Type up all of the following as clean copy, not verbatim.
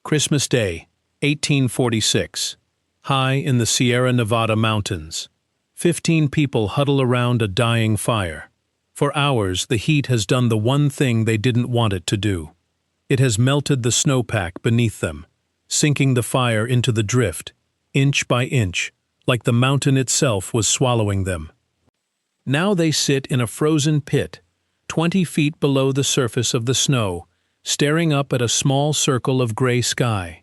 Christmas Day, 1846. High in the Sierra Nevada mountains. 15 people huddle around a dying fire. For hours, the heat has done the one thing they didn't want it to do. It has melted the snowpack beneath them, sinking the fire into the drift, inch by inch, like the mountain itself was swallowing them. Now they sit in a frozen pit, 20 feet below the surface of the snow, staring up at a small circle of gray sky.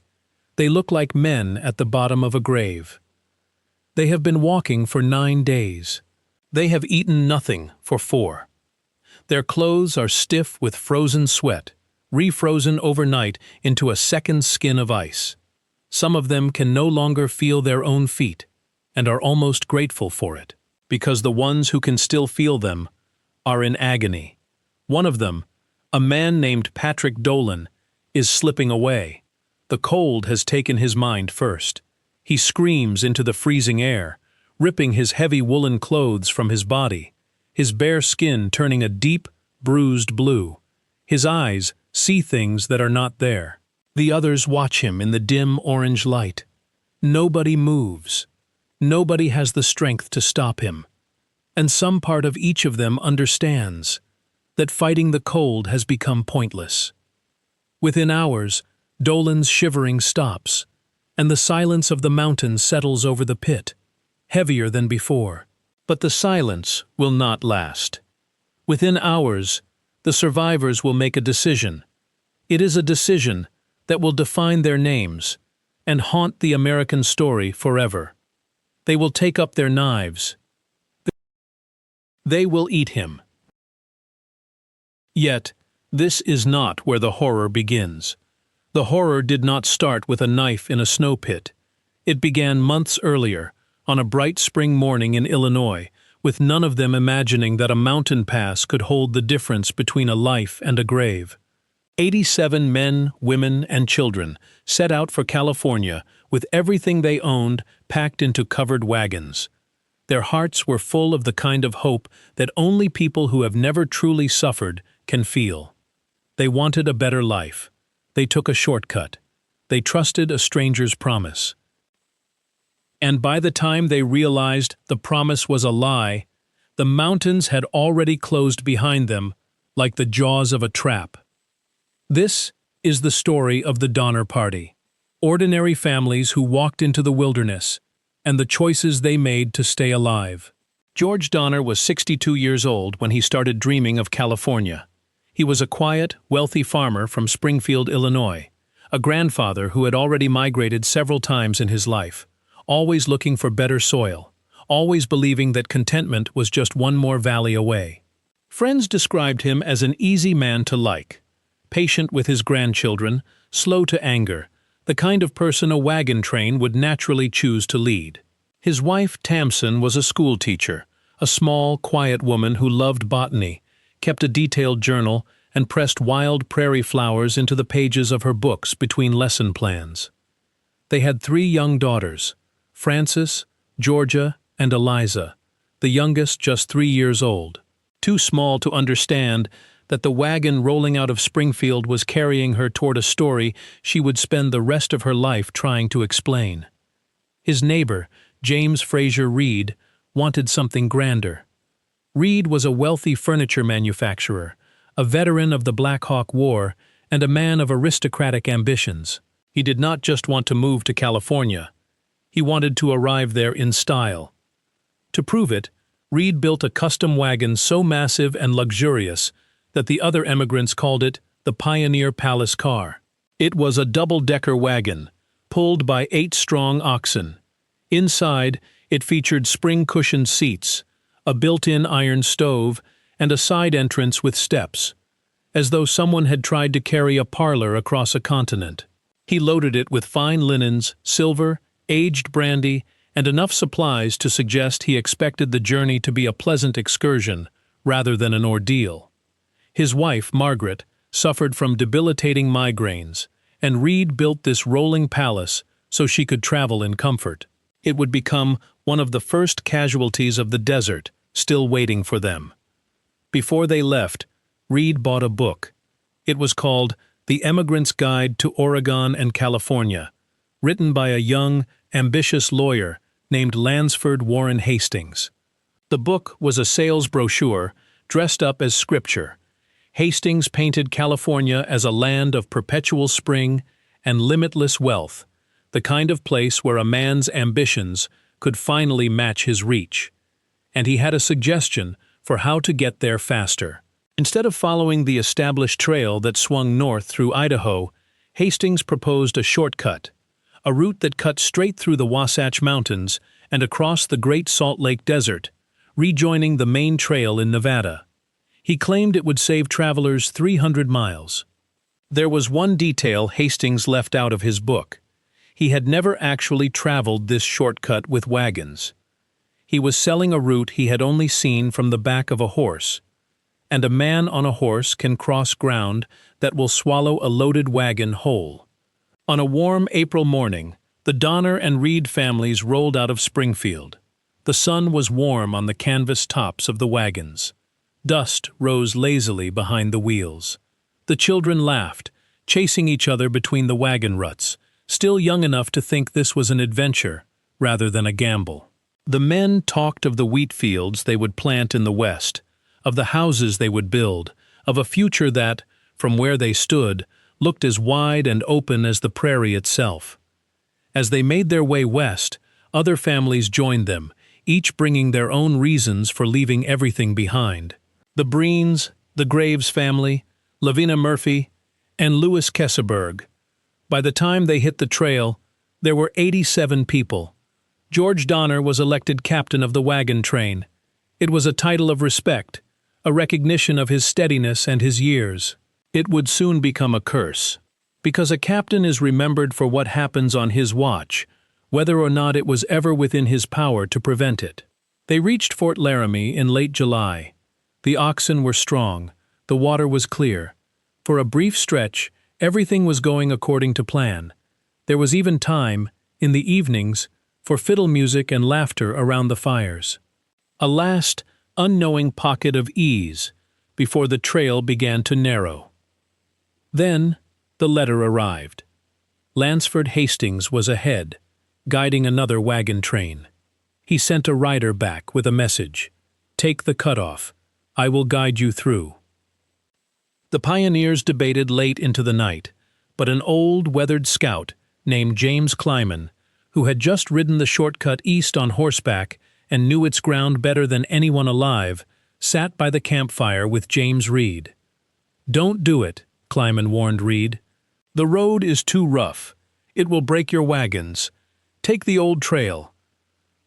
They look like men at the bottom of a grave. They have been walking for 9 days. They have eaten nothing for 4. Their clothes are stiff with frozen sweat, refrozen overnight into a second skin of ice. Some of them can no longer feel their own feet, and are almost grateful for it, because the ones who can still feel them are in agony. One of them, a man named Patrick Dolan, is slipping away. The cold has taken his mind first. He screams into the freezing air, ripping his heavy woolen clothes from his body, his bare skin turning a deep, bruised blue. His eyes see things that are not there. The others watch him in the dim orange light. Nobody moves. Nobody has the strength to stop him. And some part of each of them understands that fighting the cold has become pointless. Within hours, Dolan's shivering stops, and the silence of the mountain settles over the pit, heavier than before. But the silence will not last. Within hours, the survivors will make a decision. It is a decision that will define their names and haunt the American story forever. They will take up their knives. They will eat him. Yet, this is not where the horror begins. The horror did not start with a knife in a snow pit. It began months earlier, on a bright spring morning in Illinois, with none of them imagining that a mountain pass could hold the difference between a life and a grave. 87 men, women, and children set out for California with everything they owned packed into covered wagons. Their hearts were full of the kind of hope that only people who have never truly suffered can feel. They wanted a better life. They took a shortcut. They trusted a stranger's promise. And by the time they realized the promise was a lie, the mountains had already closed behind them like the jaws of a trap. This is the story of the Donner Party. Ordinary families who walked into the wilderness, and the choices they made to stay alive. George Donner was 62 years old when he started dreaming of California. He was a quiet, wealthy farmer from Springfield, Illinois, a grandfather who had already migrated several times in his life, always looking for better soil, always believing that contentment was just one more valley away. Friends described him as an easy man to like, patient with his grandchildren, slow to anger, the kind of person a wagon train would naturally choose to lead. His wife, Tamsin, was a school teacher, a small, quiet woman who loved botany, kept a detailed journal, and pressed wild prairie flowers into the pages of her books between lesson plans. They had 3 young daughters, Frances, Georgia, and Eliza, the youngest just 3 years old, too small to understand that the wagon rolling out of Springfield was carrying her toward a story she would spend the rest of her life trying to explain. His neighbor, James Fraser Reed, wanted something grander. Reed was a wealthy furniture manufacturer, a veteran of the Black Hawk War, and a man of aristocratic ambitions. He did not just want to move to California. He wanted to arrive there in style. To prove it, Reed built a custom wagon so massive and luxurious that the other emigrants called it the Pioneer Palace car. It was a double-decker wagon, pulled by 8 strong oxen. Inside, it featured spring-cushioned seats, a built-in iron stove, and a side entrance with steps, as though someone had tried to carry a parlor across a continent. He loaded it with fine linens, silver, aged brandy, and enough supplies to suggest he expected the journey to be a pleasant excursion rather than an ordeal. His wife, Margaret, suffered from debilitating migraines, and Reed built this rolling palace so she could travel in comfort. It would become one of the first casualties of the desert, still waiting for them. Before they left, Reed bought a book. It was called The Emigrant's Guide to Oregon and California, written by a young, ambitious lawyer named Lansford Warren Hastings. The book was a sales brochure dressed up as scripture. Hastings painted California as a land of perpetual spring and limitless wealth, the kind of place where a man's ambitions could finally match his reach. And he had a suggestion for how to get there faster. Instead of following the established trail that swung north through Idaho, Hastings proposed a shortcut, a route that cut straight through the Wasatch Mountains and across the Great Salt Lake Desert, rejoining the main trail in Nevada. He claimed it would save travelers 300 miles. There was one detail Hastings left out of his book. He had never actually traveled this shortcut with wagons. He was selling a route he had only seen from the back of a horse. And a man on a horse can cross ground that will swallow a loaded wagon whole. On a warm April morning, the Donner and Reed families rolled out of Springfield. The sun was warm on the canvas tops of the wagons. Dust rose lazily behind the wheels. The children laughed, chasing each other between the wagon ruts, still young enough to think this was an adventure rather than a gamble. The men talked of the wheat fields they would plant in the west, of the houses they would build, of a future that, from where they stood, looked as wide and open as the prairie itself. As they made their way west, other families joined them, each bringing their own reasons for leaving everything behind. The Breens, the Graves family, Lavina Murphy, and Louis Kesseberg. By the time they hit the trail, there were 87 people. George Donner was elected captain of the wagon train. It was a title of respect, a recognition of his steadiness and his years. It would soon become a curse, because a captain is remembered for what happens on his watch, whether or not it was ever within his power to prevent it. They reached Fort Laramie in late July. The oxen were strong, the water was clear. For a brief stretch, everything was going according to plan. There was even time, in the evenings, for fiddle music and laughter around the fires. A last, unknowing pocket of ease before the trail began to narrow. Then the letter arrived. Lansford Hastings was ahead, guiding another wagon train. He sent a rider back with a message. "Take the cutoff. I will guide you through." The pioneers debated late into the night, but an old, weathered scout named James Kleiman, who had just ridden the shortcut east on horseback and knew its ground better than anyone alive, sat by the campfire with James Reed. "Don't do it," Kleiman warned Reed. "The road is too rough. It will break your wagons. Take the old trail."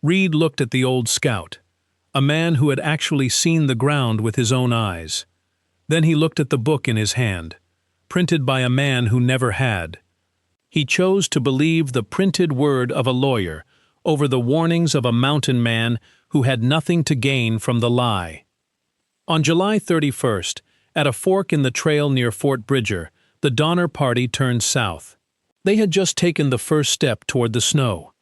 Reed looked at the old scout, a man who had actually seen the ground with his own eyes. Then he looked at the book in his hand, printed by a man who never had. He chose to believe the printed word of a lawyer over the warnings of a mountain man who had nothing to gain from the lie. On July 31st, at a fork in the trail near Fort Bridger, the Donner party turned south. They had just taken the first step toward the snow,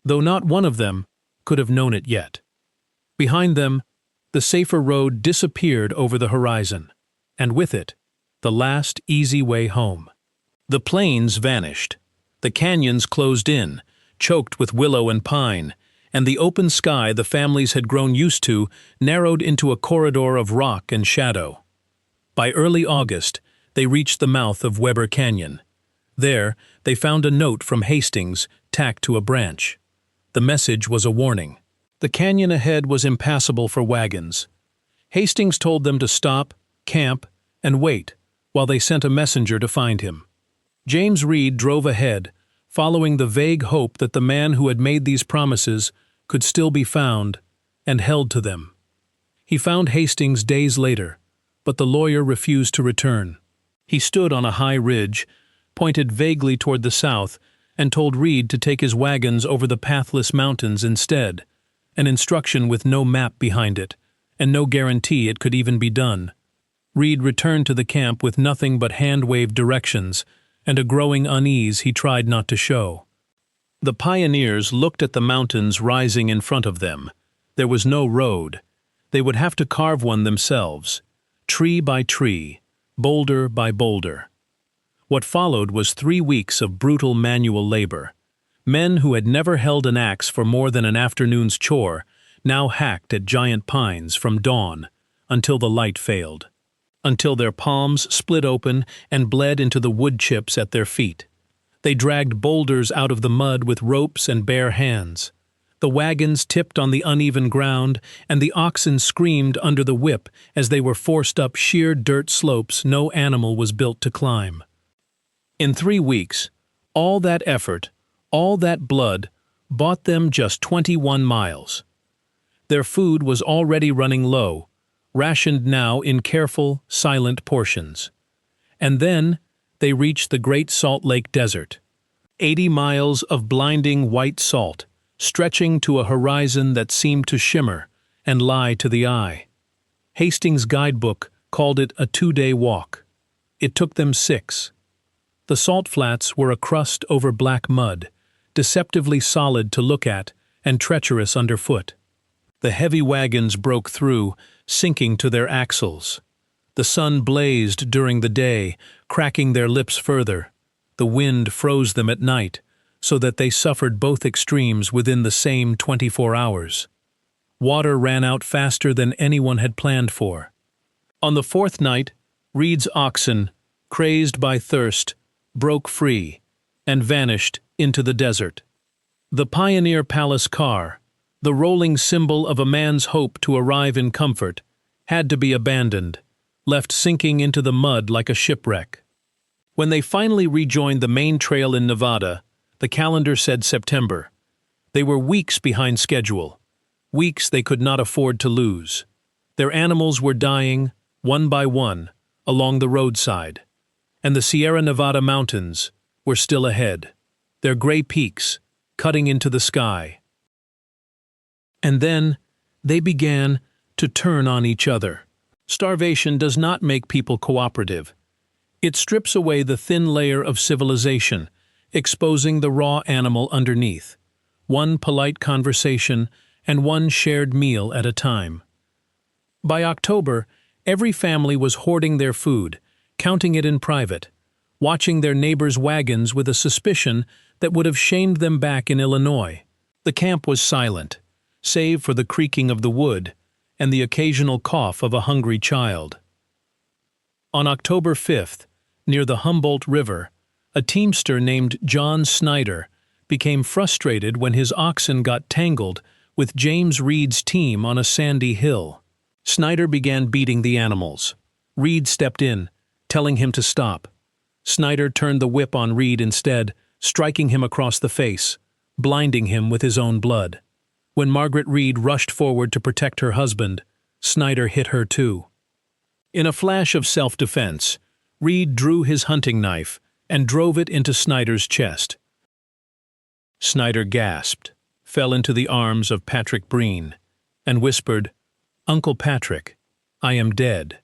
though not one of them could have known it yet. Behind them, the safer road disappeared over the horizon, and with it, the last easy way home. The plains vanished. The canyons closed in, choked with willow and pine, and the open sky the families had grown used to narrowed into a corridor of rock and shadow. By early August, they reached the mouth of Weber Canyon. There, they found a note from Hastings tacked to a branch. The message was a warning. The canyon ahead was impassable for wagons. Hastings told them to stop, camp, and wait while they sent a messenger to find him. James Reed drove ahead, following the vague hope that the man who had made these promises could still be found and held to them. He found Hastings days later, but the lawyer refused to return. He stood on a high ridge, pointed vaguely toward the south, and told Reed to take his wagons over the pathless mountains instead, an instruction with no map behind it, and no guarantee it could even be done. Reed returned to the camp with nothing but hand-waved directions and a growing unease he tried not to show. The pioneers looked at the mountains rising in front of them. There was no road. They would have to carve one themselves, tree by tree, boulder by boulder. What followed was 3 weeks of brutal manual labor. Men who had never held an axe for more than an afternoon's chore now hacked at giant pines from dawn until the light failed, until their palms split open and bled into the wood chips at their feet. They dragged boulders out of the mud with ropes and bare hands. The wagons tipped on the uneven ground, and the oxen screamed under the whip as they were forced up sheer dirt slopes no animal was built to climb. In 3 weeks, all that effort, all that blood, bought them just 21 miles. Their food was already running low, rationed now in careful, silent portions. And then they reached the Great Salt Lake Desert. 80 miles of blinding white salt, stretching to a horizon that seemed to shimmer and lie to the eye. Hastings' guidebook called it a 2-day walk. It took them 6. The salt flats were a crust over black mud, deceptively solid to look at and treacherous underfoot. The heavy wagons broke through, sinking to their axles. The sun blazed during the day, cracking their lips further. The wind froze them at night, so that they suffered both extremes within the same 24 hours. Water ran out faster than anyone had planned for. On the 4th night, Reed's oxen, crazed by thirst, broke free and vanished into the desert. The Pioneer Palace car, the rolling symbol of a man's hope to arrive in comfort, had to be abandoned, left sinking into the mud like a shipwreck. When they finally rejoined the main trail in Nevada, the calendar said September. They were weeks behind schedule, weeks they could not afford to lose. Their animals were dying, one by one, along the roadside, and the Sierra Nevada mountains were still ahead, their gray peaks cutting into the sky. And then they began to turn on each other. Starvation does not make people cooperative. It strips away the thin layer of civilization, exposing the raw animal underneath, one polite conversation and one shared meal at a time. By October, every family was hoarding their food, counting it in private, watching their neighbors' wagons with a suspicion that would have shamed them back in Illinois. The camp was silent, save for the creaking of the wood and the occasional cough of a hungry child. On October 5th, near the Humboldt River, a teamster named John Snyder became frustrated when his oxen got tangled with James Reed's team on a sandy hill. Snyder began beating the animals. Reed stepped in, telling him to stop. Snyder turned the whip on Reed instead, striking him across the face, blinding him with his own blood. When Margaret Reed rushed forward to protect her husband, Snyder hit her too. In a flash of self-defense, Reed drew his hunting knife and drove it into Snyder's chest. Snyder gasped, fell into the arms of Patrick Breen, and whispered, "Uncle Patrick, I am dead."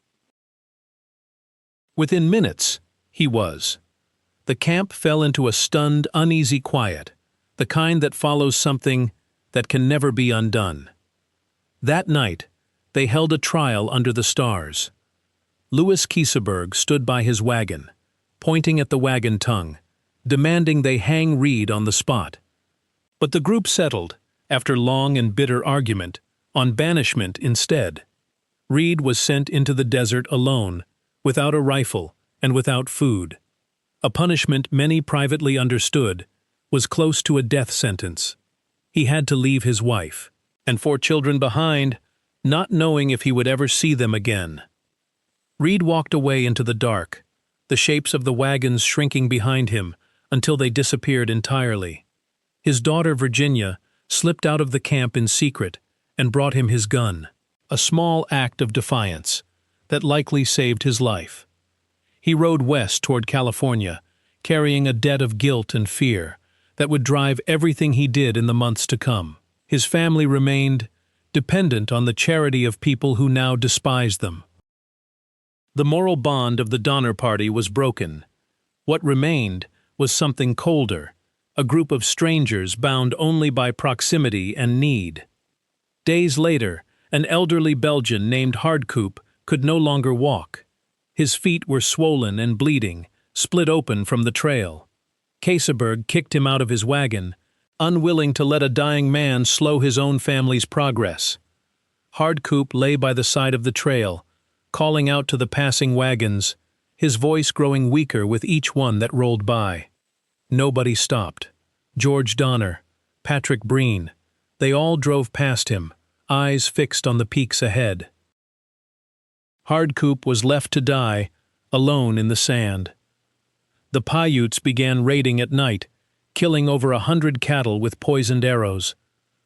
Within minutes, he was. The camp fell into a stunned, uneasy quiet, the kind that follows something that can never be undone. That night, they held a trial under the stars. Louis Kieseberg stood by his wagon, pointing at the wagon tongue, demanding they hang Reed on the spot. But the group settled, after long and bitter argument, on banishment instead. Reed was sent into the desert alone, without a rifle and without food. A punishment many privately understood was close to a death sentence. He had to leave his wife and 4 children behind, not knowing if he would ever see them again. Reed walked away into the dark, the shapes of the wagons shrinking behind him until they disappeared entirely. His daughter Virginia slipped out of the camp in secret and brought him his gun, a small act of defiance that likely saved his life. He rode west toward California, carrying a debt of guilt and fear that would drive everything he did in the months to come. His family remained dependent on the charity of people who now despised them. The moral bond of the Donner Party was broken. What remained was something colder, a group of strangers bound only by proximity and need. Days later, an elderly Belgian named Hardcoop could no longer walk. His feet were swollen and bleeding, split open from the trail. Keseberg kicked him out of his wagon, unwilling to let a dying man slow his own family's progress. Hardcoop lay by the side of the trail, calling out to the passing wagons, his voice growing weaker with each one that rolled by. Nobody stopped. George Donner, Patrick Breen, they all drove past him, eyes fixed on the peaks ahead. Hardcoop was left to die, alone in the sand. The Paiutes began raiding at night, killing over 100 cattle with poisoned arrows.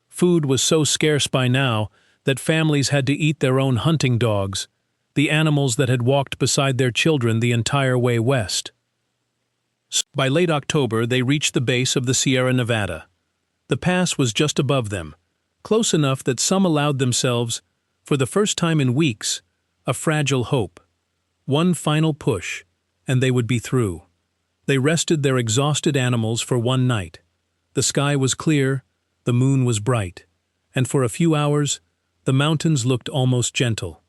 Food was so scarce by now that families had to eat their own hunting dogs, the animals that had walked beside their children the entire way west. By late October, they reached the base of the Sierra Nevada. The pass was just above them, close enough that some allowed themselves, for the first time in weeks, a fragile hope. One final push, and they would be through. They rested their exhausted animals for one night. The sky was clear, the moon was bright, and for a few hours, the mountains looked almost gentle.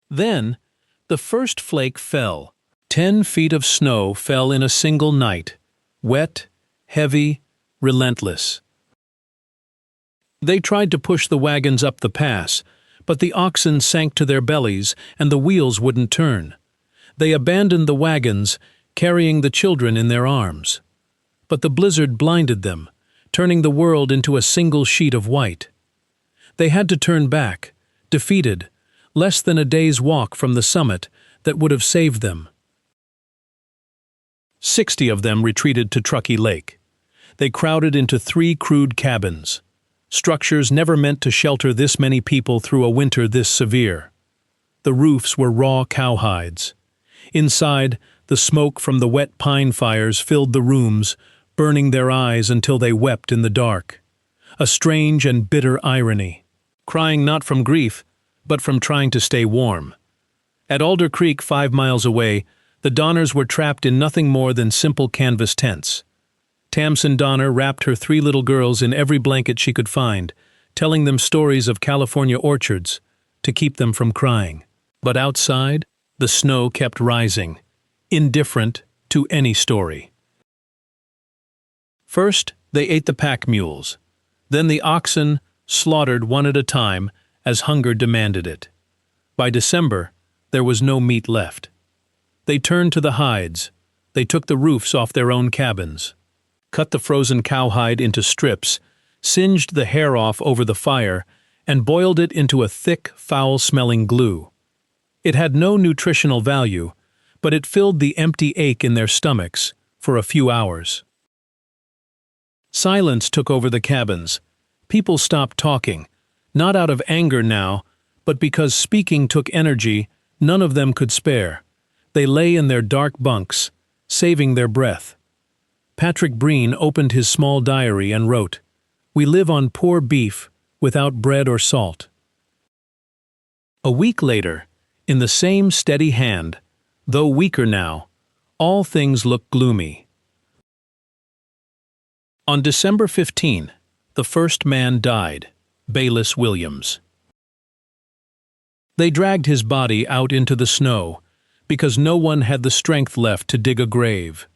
Then, the first flake fell. 10 feet of snow fell in a single night, wet, heavy, relentless. They tried to push the wagons up the pass, but the oxen sank to their bellies and the wheels wouldn't turn. They abandoned the wagons, carrying the children in their arms. But the blizzard blinded them, turning the world into a single sheet of white. They had to turn back, defeated, less than a day's walk from the summit that would have saved them. 60 of them retreated to Truckee Lake. They crowded into 3 crude cabins, structures never meant to shelter this many people through a winter this severe. The roofs were raw cowhides. Inside, the smoke from the wet pine fires filled the rooms, burning their eyes until they wept in the dark. A strange and bitter irony, crying not from grief, but from trying to stay warm. At Alder Creek, 5 miles away, the Donners were trapped in nothing more than simple canvas tents. Tamsen Donner wrapped her 3 little girls in every blanket she could find, telling them stories of California orchards to keep them from crying. But outside, the snow kept rising, indifferent to any story. First, they ate the pack mules. Then the oxen, slaughtered one at a time as hunger demanded it. By December, there was no meat left. They turned to the hides. They took the roofs off their own cabins, cut the frozen cowhide into strips, singed the hair off over the fire, and boiled it into a thick, foul-smelling glue. It had no nutritional value, but it filled the empty ache in their stomachs for a few hours. Silence took over the cabins. People stopped talking, not out of anger now, but because speaking took energy none of them could spare. They lay in their dark bunks, saving their breath. Patrick Breen opened his small diary and wrote, "We live on poor beef, without bread or salt." A week later, in the same steady hand, though weaker now, all things looked gloomy. On December 15, the first man died, Bayless Williams. They dragged his body out into the snow, because no one had the strength left to dig a grave.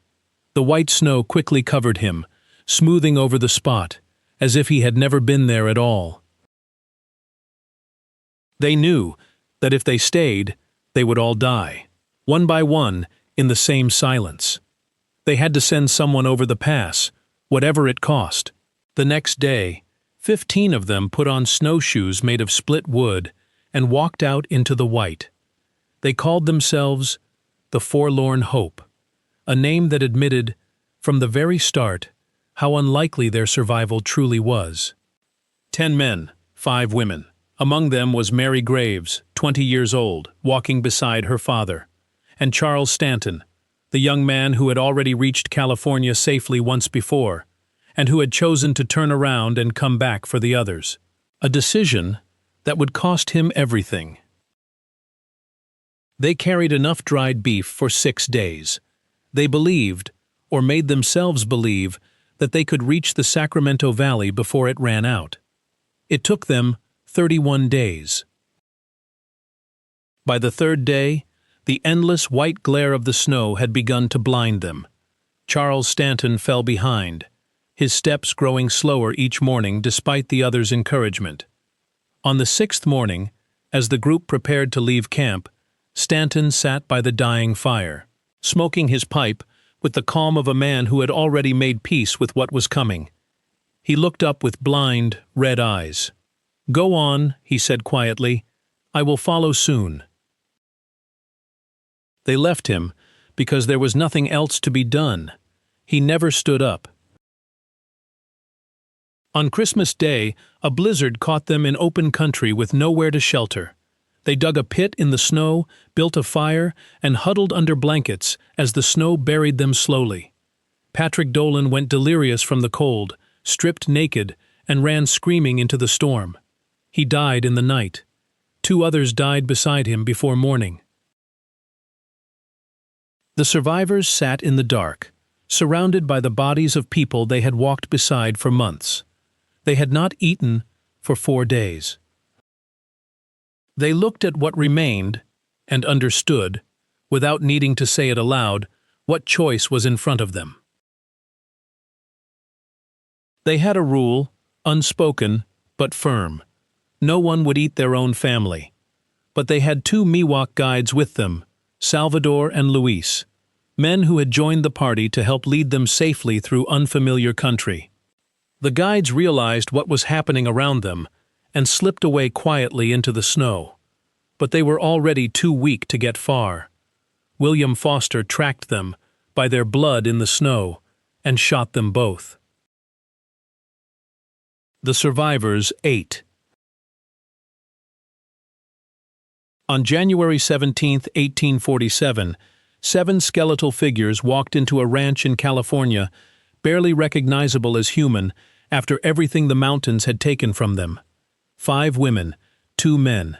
The white snow quickly covered him, smoothing over the spot, as if he had never been there at all. They knew that if they stayed, they would all die, one by one, in the same silence. They had to send someone over the pass, whatever it cost. The next day, 15 of them put on snowshoes made of split wood and walked out into the white. They called themselves the Forlorn Hope, a name that admitted, from the very start, how unlikely their survival truly was. 10 men, 5 women. Among them was Mary Graves, 20 years old, walking beside her father, and Charles Stanton, the young man who had already reached California safely once before, and who had chosen to turn around and come back for the others. A decision that would cost him everything. They carried enough dried beef for 6 days. They believed, or made themselves believe, that they could reach the Sacramento Valley before it ran out. It took them 31 days. By the 3rd day, The endless white glare of the snow had begun to blind them. Charles Stanton fell behind, his steps growing slower each morning despite the others' encouragement. On the sixth morning, as the group prepared to leave camp, Stanton sat by the dying fire, smoking his pipe with the calm of a man who had already made peace with what was coming. He looked up with blind, red eyes. "Go on," he said quietly. "I will follow soon." They left him because there was nothing else to be done. He never stood up. On Christmas Day, a blizzard caught them in open country with nowhere to shelter. They dug a pit in the snow, built a fire, and huddled under blankets as the snow buried them slowly. Patrick Dolan went delirious from the cold, stripped naked, and ran screaming into the storm. He died in the night. 2 others died beside him before morning. The survivors sat in the dark, surrounded by the bodies of people they had walked beside for months. They had not eaten for 4 days. They looked at what remained and understood, without needing to say it aloud, what choice was in front of them. They had a rule, unspoken but firm. No one would eat their own family. But they had 2 Miwok guides with them, Salvador and Luis, men who had joined the party to help lead them safely through unfamiliar country. The guides realized what was happening around them and slipped away quietly into the snow. But they were already too weak to get far. William Foster tracked them by their blood in the snow and shot them both. The survivors ate. On January 17, 1847, 7 skeletal figures walked into a ranch in California, barely recognizable as human after everything the mountains had taken from them. 5 women, 2 men.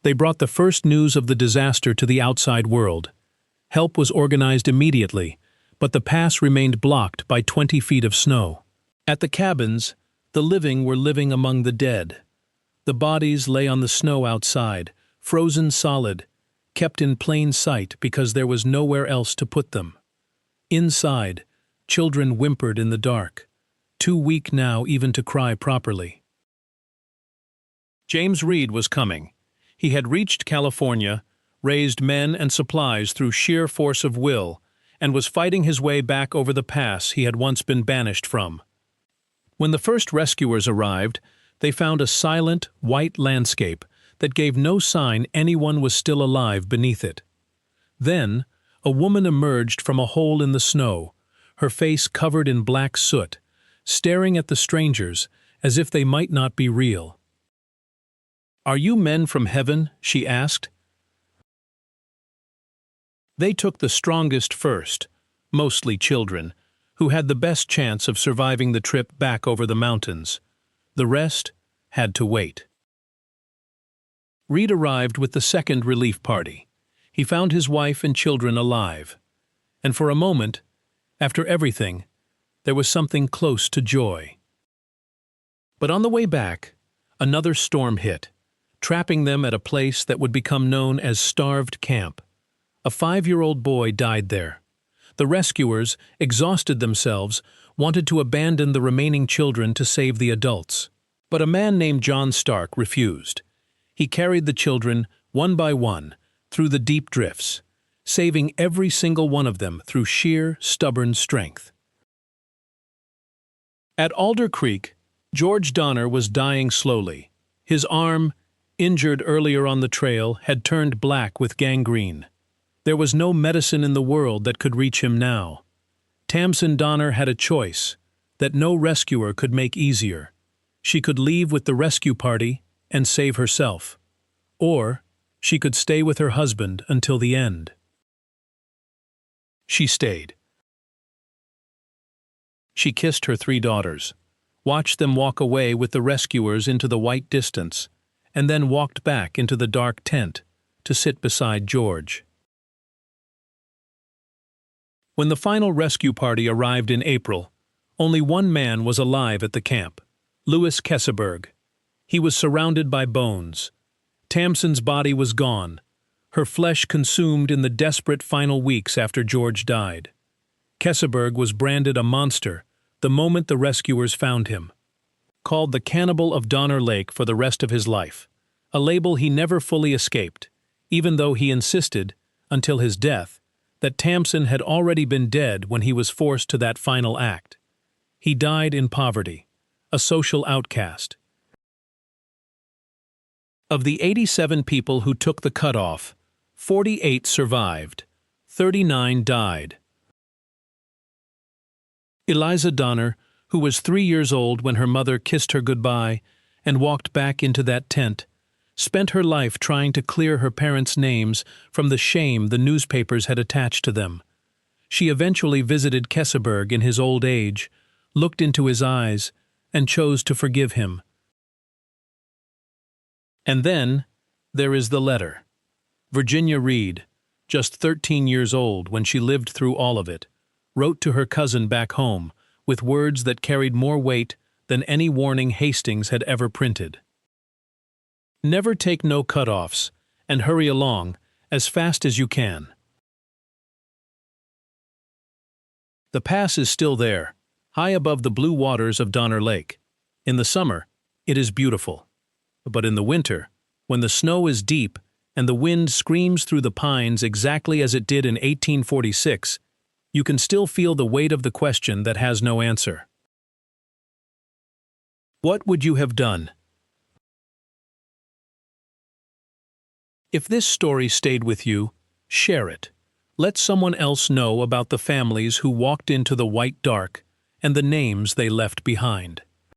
They brought the first news of the disaster to the outside world. Help was organized immediately, but the pass remained blocked by 20 feet of snow. At the cabins, the living were living among the dead. The bodies lay on the snow outside, frozen solid, kept in plain sight because there was nowhere else to put them. Inside, children whimpered in the dark, too weak now even to cry properly. James Reed was coming. He had reached California, raised men and supplies through sheer force of will, and was fighting his way back over the pass he had once been banished from. When the first rescuers arrived, they found a silent, white landscape that gave no sign anyone was still alive beneath it. Then, a woman emerged from a hole in the snow, her face covered in black soot, staring at the strangers as if they might not be real. "Are you men from heaven?" she asked. They took the strongest first, mostly children, who had the best chance of surviving the trip back over the mountains. The rest had to wait. Reed arrived with the second relief party. He found his wife and children alive. And for a moment, after everything, there was something close to joy. But on the way back, another storm hit, trapping them at a place that would become known as Starved Camp. A 5-year-old boy died there. The rescuers, exhausted themselves, wanted to abandon the remaining children to save the adults. But a man named John Stark refused. He carried the children, one by one, through the deep drifts, saving every single one of them through sheer, stubborn strength. At Alder Creek, George Donner was dying slowly. His arm, injured earlier on the trail, had turned black with gangrene. There was no medicine in the world that could reach him now. Tamsin Donner had a choice that no rescuer could make easier. She could leave with the rescue party and save herself, or she could stay with her husband until the end. She stayed. She kissed her 3 daughters, watched them walk away with the rescuers into the white distance, and then walked back into the dark tent to sit beside George. When the final rescue party arrived in April, only one man was alive at the camp, Louis Kesseberg. He was surrounded by bones. Tamsin's body was gone. her flesh consumed in the desperate final weeks after George died. Keseberg was branded a monster the moment the rescuers found him. Called the Cannibal of Donner Lake for the rest of his life, a label he never fully escaped, even though he insisted, until his death, that Tamsin had already been dead when he was forced to that final act. He died in poverty, a social outcast. Of the 87 people who took the cutoff, 48 survived, 39 died. Eliza Donner, who was 3 years old when her mother kissed her goodbye and walked back into that tent, spent her life trying to clear her parents' names from the shame the newspapers had attached to them. She eventually visited Keseberg in his old age, looked into his eyes, and chose to forgive him. And then, there is the letter. Virginia Reed, just 13 years old when she lived through all of it, wrote to her cousin back home with words that carried more weight than any warning Hastings had ever printed. Never take no cutoffs, and hurry along as fast as you can. The pass is still there, high above the blue waters of Donner Lake. In the summer, it is beautiful. But in the winter, when the snow is deep and the wind screams through the pines exactly as it did in 1846, you can still feel the weight of the question that has no answer. What would you have done? If this story stayed with you, share it. Let someone else know about the families who walked into the white dark and the names they left behind.